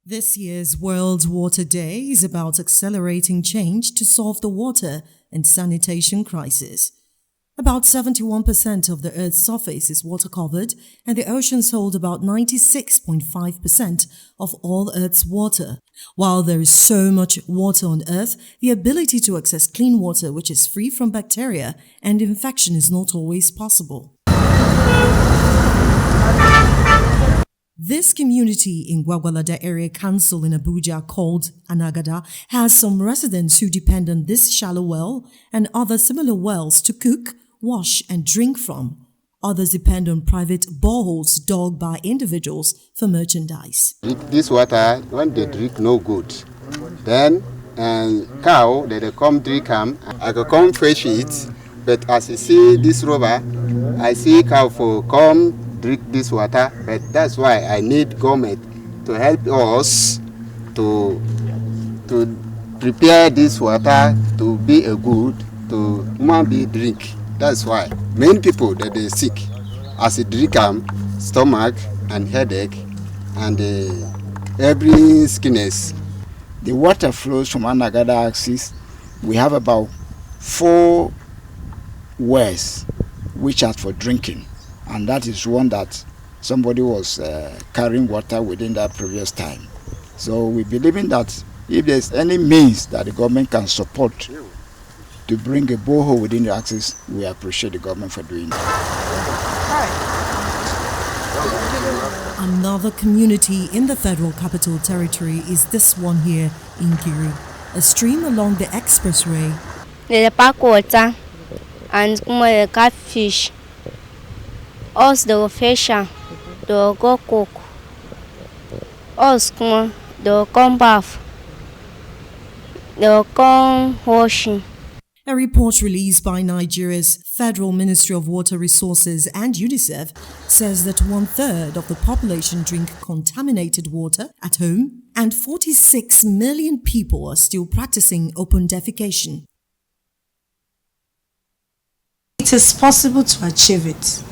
This year's World Water Day is about accelerating change to solve the water and sanitation crisis. About 71% of the Earth's surface is water covered, and the oceans hold about 96.5% of all Earth's water. While there is so much water on Earth, the ability to access clean water which is free from bacteria and infection is not always possible. This community in Gwagwalada Area Council in Abuja called Anagada has some residents who depend on this shallow well and other similar wells to cook, wash and drink from. Others depend on private boreholes dug by individuals for merchandise. This water, when they drink, no good. Then cow, they come drink them. I can come fresh it, but as you see this rubber, I see cow for come drink this water, but that's why I need government to help us to prepare this water to be a good to human being drink. That's why many people that they sick as a drink stomach and headache and every skinniness. The water flows from Anagada axis. We have about 4 wells which are for drinking. And that is one that somebody was carrying water within that previous time. So we believe in that if there's any means that the government can support to bring a borehole within the axis, we appreciate the government for doing that. Another community in the Federal Capital Territory is this one here in Giri, a stream along the expressway. The park water and the catfish. Us the fisher, the go cook. Us the come bath, the come washing. A report released by Nigeria's Federal Ministry of Water Resources and UNICEF says that 1/3 of the population drink contaminated water at home, and 46 million people are still practicing open defecation. It is possible to achieve it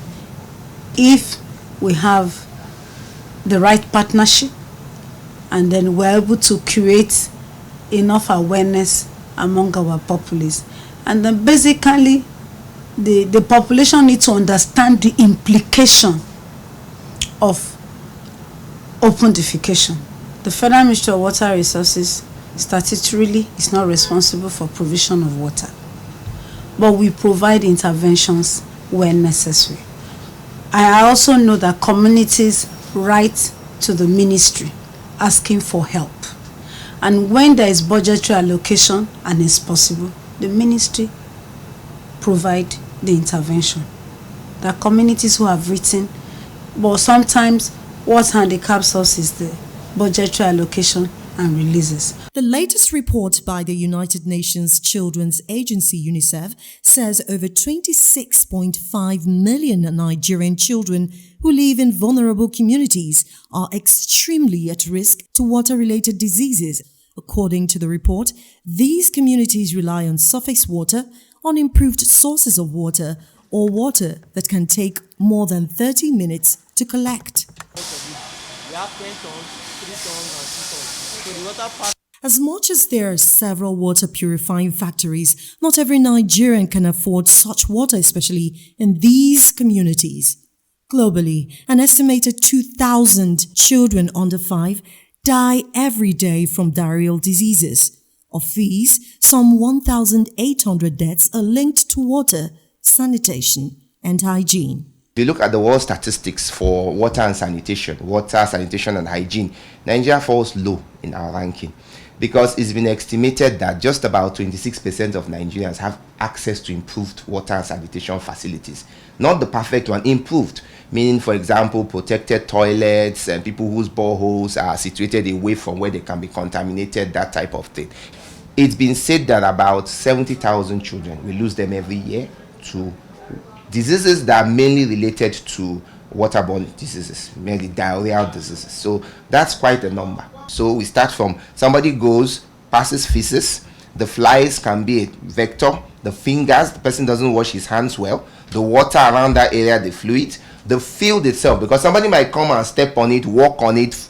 if we have the right partnership and then we're able to create enough awareness among our populace. And then basically the population needs to understand the implication of open defecation. The Federal Ministry of Water Resources statutorily is not responsible for provision of water, but we provide interventions where necessary. I also know that communities write to the ministry asking for help. And when there is budgetary allocation and it's possible, the ministry provide the intervention. There are communities who have written, but sometimes what handicaps us is the budgetary allocation and releases. The latest report by the United Nations Children's Agency UNICEF says over 26.5 million Nigerian children who live in vulnerable communities are extremely at risk to water-related diseases. According to the report, these communities rely on surface water, unimproved sources of water, or water that can take more than 30 minutes to collect. We have 10 tons, 3 tons, and 2 tons. So the water part. As much as there are several water purifying factories, not every Nigerian can afford such water, especially in these communities. Globally, an estimated 2,000 children under 5 die every day from diarrheal diseases. Of these, some 1,800 deaths are linked to water, sanitation, and hygiene. If you look at the world statistics for water, sanitation and hygiene, Nigeria falls low in our ranking because it's been estimated that just about 26% of Nigerians have access to improved water and sanitation facilities. Not the perfect one, improved, meaning, for example, protected toilets and people whose boreholes are situated away from where they can be contaminated, that type of thing. It's been said that about 70,000 children, we lose them every year to diseases that are mainly related to waterborne diseases, mainly diarrheal diseases. So that's quite a number. So we start from somebody goes, passes feces, the flies can be a vector, the fingers, the person doesn't wash his hands well, the water around that area, the fluid, the field itself, because somebody might come and step on it, walk on it,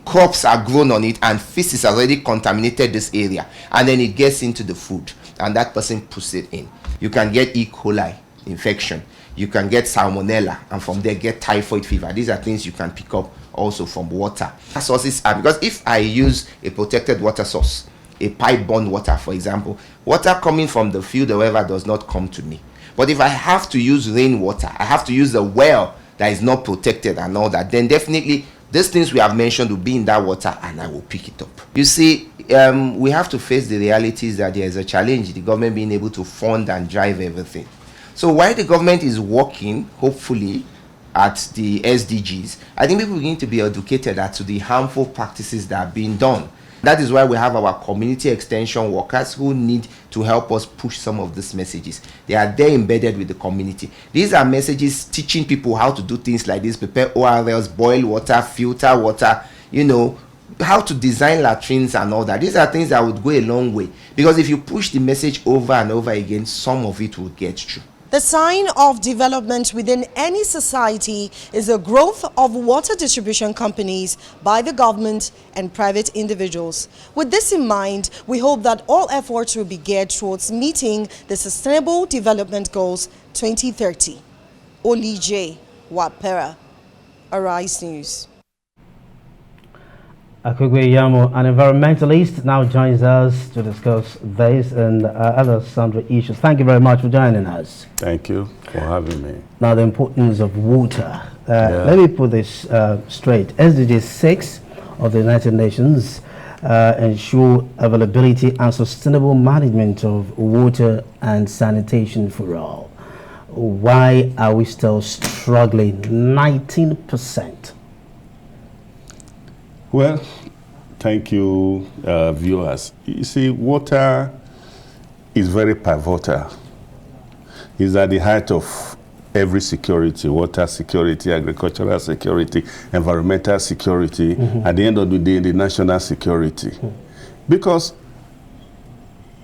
crops are grown on it, and feces has already contaminated this area, and then it gets into the food, and that person puts it in. You can get E. coli infection, you can get salmonella, and from there get typhoid fever. These are things you can pick up also from water. Sources are, because if I use a protected water source, a pipe-borne water, for example, water coming from the field or wherever does not come to me. But if I have to use rainwater, I have to use a well that is not protected and all that, then definitely these things we have mentioned will be in that water and I will pick it up. You see, we have to face the realities that there is a challenge, the government being able to fund and drive everything. So while the government is working, hopefully, at the SDGs, I think people need to be educated as to the harmful practices that are being done. That is why we have our community extension workers who need to help us push some of these messages. They are there embedded with the community. These are messages teaching people how to do things like this, prepare ORLs, boil water, filter water, you know, how to design latrines and all that. These are things that would go a long way. Because if you push the message over and over again, some of it will get through. The sign of development within any society is the growth of water distribution companies by the government and private individuals. With this in mind, we hope that all efforts will be geared towards meeting the Sustainable Development Goals 2030. Oli J. Wapera, Arise News. Akugbe Iyamu, an environmentalist, now joins us to discuss this and other sundry issues. Thank you very much for joining us. Thank you for having me. Now, the importance of water. Let me put this straight. SDG 6 of the United Nations ensure availability and sustainable management of water and sanitation for all. Why are we still struggling? 19%. Well, thank you, viewers. You see, water is very pivotal. It's at the height of every security: water security, agricultural security, environmental security, at the end of the day, the national security. Because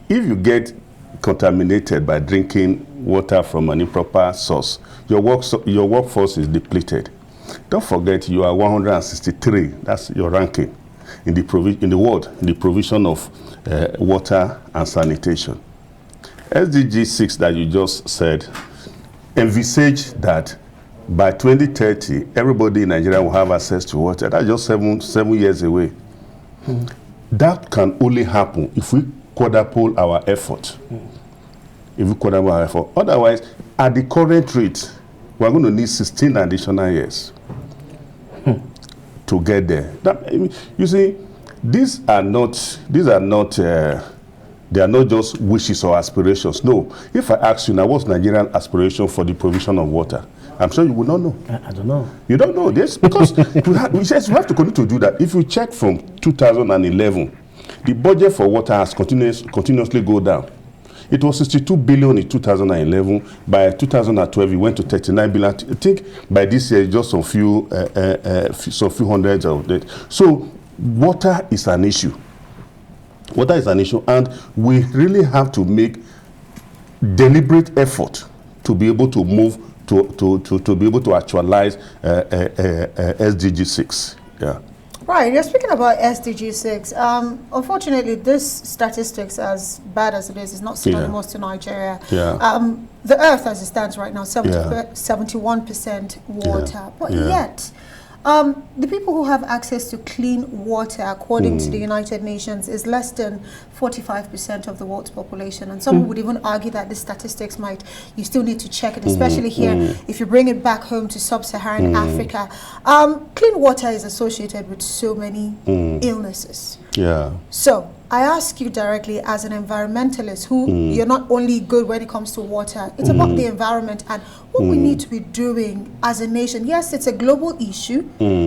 if you get contaminated by drinking water from an improper source, your workforce is depleted. Don't forget, you are 163. That's your ranking in the world in the provision of water and sanitation. SDG 6 that you just said envisage that by 2030 everybody in Nigeria will have access to water. That's just seven years away. That can only happen if we quadruple our effort. Otherwise, at the current rate, we're going to need 16 additional years to get there. You see, these are not they are not just wishes or aspirations. No. If I ask you now, what's Nigerian aspiration for the provision of water? I'm sure you will not know. I don't know. You don't know this because we have to continue to do that. If you check from 2011, the budget for water has continuously go down. It was 62 billion in 2011. By 2012, it went to 39 billion. I think by this year, just some few hundreds of that. So water is an issue. Water is an issue, and we really have to make deliberate effort to be able to move to be able to actualize SDG 6. Yeah. Right, you're speaking about SDG 6. Unfortunately, this statistics, as bad as it is not synonymous to Nigeria. Yeah. The earth as it stands right now, 71% water. But yet, the people who have access to clean water, according to the United Nations, is less than 45% of the world's population. And some would even argue that the statistics you still need to check it, especially here, if you bring it back home to sub-Saharan Africa. Clean water is associated with so many illnesses. Yeah. So I ask you directly, as an environmentalist, who you're not only good when it comes to water, it's about the environment and what we need to be doing as a nation. Yes, it's a global issue,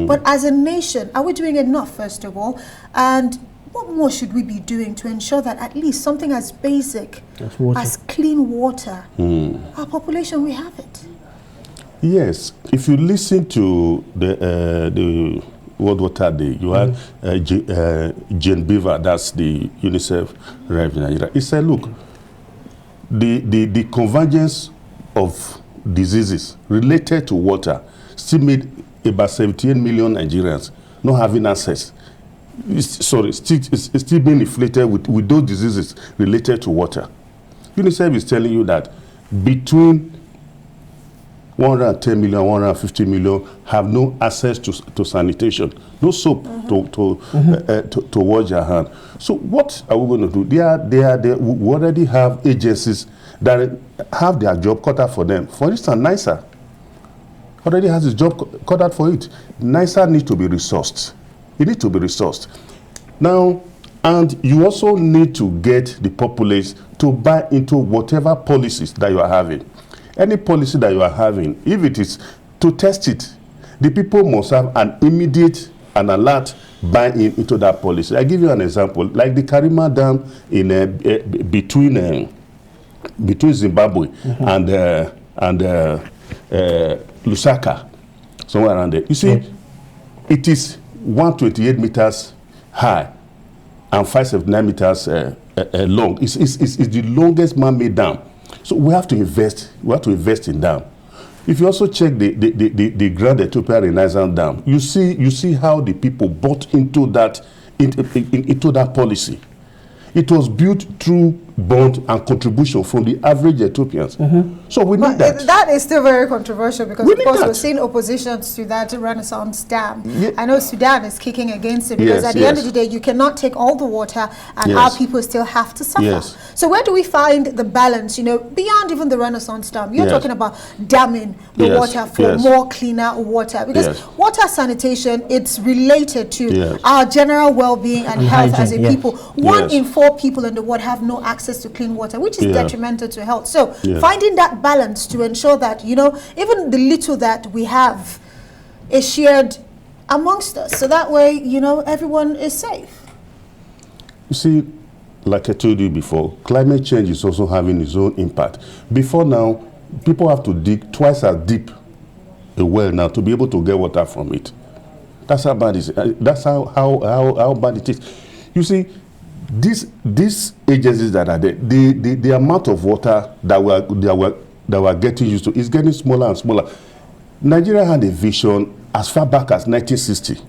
but as a nation, are we doing enough, first of all? And what more should we be doing to ensure that at least something as basic as clean water, our population, we have it? Yes. If you listen to the World Water Day, you had Jane Beaver, that's the UNICEF rep in Nigeria. He said, look, the convergence of diseases related to water still made about 78 million Nigerians not having access. It's still being inflated with those diseases related to water. UNICEF is telling you that between 110 million, 150 million have no access to sanitation, no soap to wash their hand. So what are we going to do? We already have agencies that have their job cut out for them. For instance, NISA already has its job cut out for it. NISA needs to be resourced. It needs to be resourced. Now, and you also need to get the populace to buy into whatever policies that you are having. Any policy that you are having, if it is to test it, the people must have an immediate and alert buy-in into that policy. I give you an example, like the Karima Dam in between Zimbabwe and Lusaka, somewhere around there. You see, it is 128 meters high and 579 meters long. It's the longest man-made dam. So we have to invest. We have to invest in dam. If you also check the Grand Ethiopia Renaissance Dam, you see how the people bought into that policy. It was built through bond and contribution from the average Ethiopians. So we need that. That is still very controversial because, of course, we're seeing oppositions to that Renaissance Dam. I know Sudan is kicking against it because at the end of the day, you cannot take all the water and our people still have to suffer. So where do we find the balance, beyond even the Renaissance Dam? You're talking about damming the water for more cleaner water because water sanitation, it's related to our general well-being and health as a people. 1 in 4 people in the world have no access to clean water, which is detrimental to health. So finding that balance to ensure that, even the little that we have is shared amongst us. So that way, everyone is safe. You see, like I told you before, climate change is also having its own impact. Before now, people have to dig twice as deep a well now to be able to get water from it. That's how bad it is. That's how bad it is. You see, these agencies that are there, the amount of water that we're getting used to is getting smaller and smaller. Nigeria had a vision as far back as 1960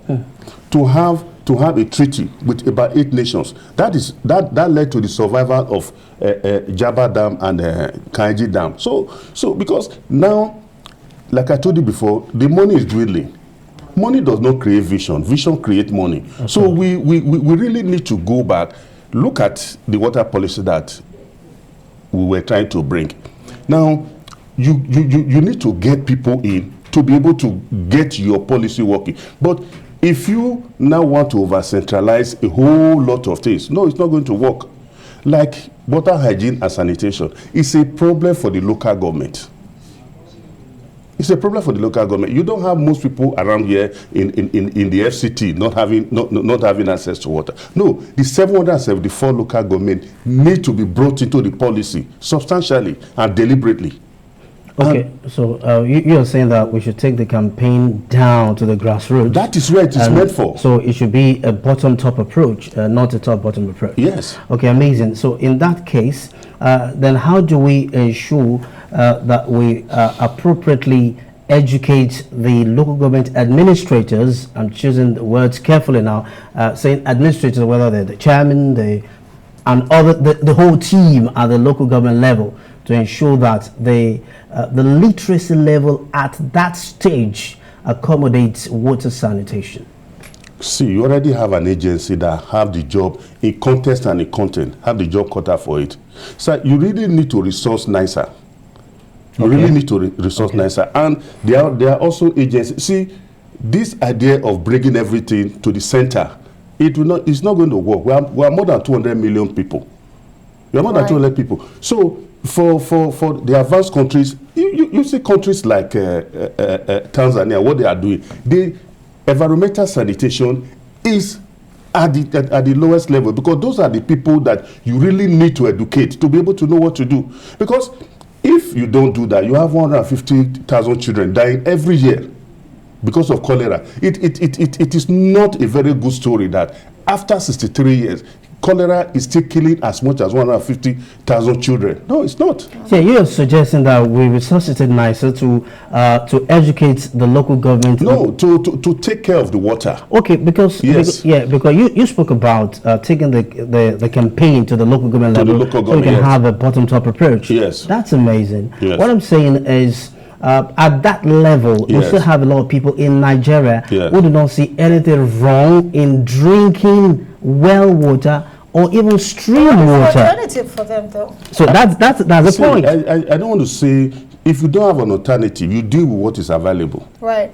to have a treaty with about 8 nations. That led to the survival of Jaba Dam and Kainji Dam. So because now, like I told you before, the money is dwindling. Money does not create vision. Vision creates money. Okay. So we really need to go back, look at the water policy that we were trying to bring. Now, you need to get people in to be able to get your policy working. But if you now want to over-centralize a whole lot of things, no, it's not going to work. Like water hygiene and sanitation, it's a problem for the local government. It's a problem for the local government. You don't have most people around here in the FCT not having access to water. No, the 774 local government need to be brought into the policy substantially and deliberately. Okay, so you're saying that we should take the campaign down to the grassroots. That is where it is meant for. So it should be a bottom-top approach, not a top-bottom approach. Yes. Okay, amazing. So in that case, then how do we ensure that we appropriately educate the local government administrators? I'm choosing the words carefully now, saying administrators, whether they're the chairman, and the whole team at the local government level, to ensure that the literacy level at that stage accommodates water sanitation. See, you already have an agency that have the job in context and in content, have the job cut out for it. So you really need to resource NISA. You really need to resource NISA. And there are also agencies. See, this idea of bringing everything to the center, it's not going to work. We are more than 200 million people. We are more than 200 people. So for the advanced countries, you see countries like Tanzania, what they are doing, the environmental sanitation is at the lowest level, because those are the people that you really need to educate to be able to know what to do. Because if you don't do that, you have 150,000 children dying every year because of cholera. It is not a very good story that after 63 years, cholera is still killing as much as 150,000 children. No, it's not. So you're suggesting that we resuscitate NISA to educate the local government? No, to take care of the water. Okay, because you spoke about taking the campaign to the local government level, so we can have a bottom-top approach. Yes, that's amazing. Yes. What I'm saying is, at that level, you still have a lot of people in Nigeria who do not see anything wrong in drinking well water or even stream water. Alternative for them, though. So that's the point. I don't want to say, if you don't have an alternative, you deal with what is available. Right.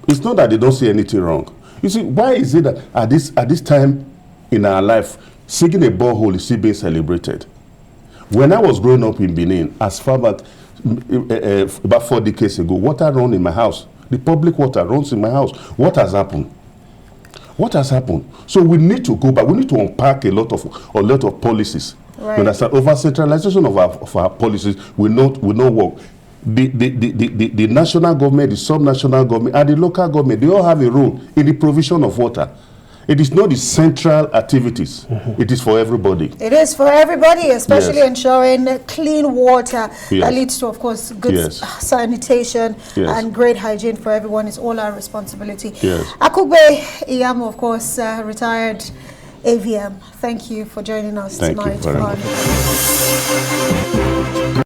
It's not that they don't see anything wrong. You see, why is it that at this time in our life, sinking a borehole is still being celebrated? When I was growing up in Benin, as far back about 4 decades ago, water runs in my house. The public water runs in my house. What has happened? What has happened? So we need to go back. We need to unpack a lot of policies. Right. You understand? Over centralization of our policies will not work. The national government, the sub-national government, and the local government, they all have a role in the provision of water. It is not the central activities. It is for everybody. It is for everybody, especially ensuring clean water that leads to, of course, good sanitation and great hygiene for everyone. It's all our responsibility. Yes. Akugbe Iyamu, of course, retired AVM. Thank you for joining us tonight. Thank you very much.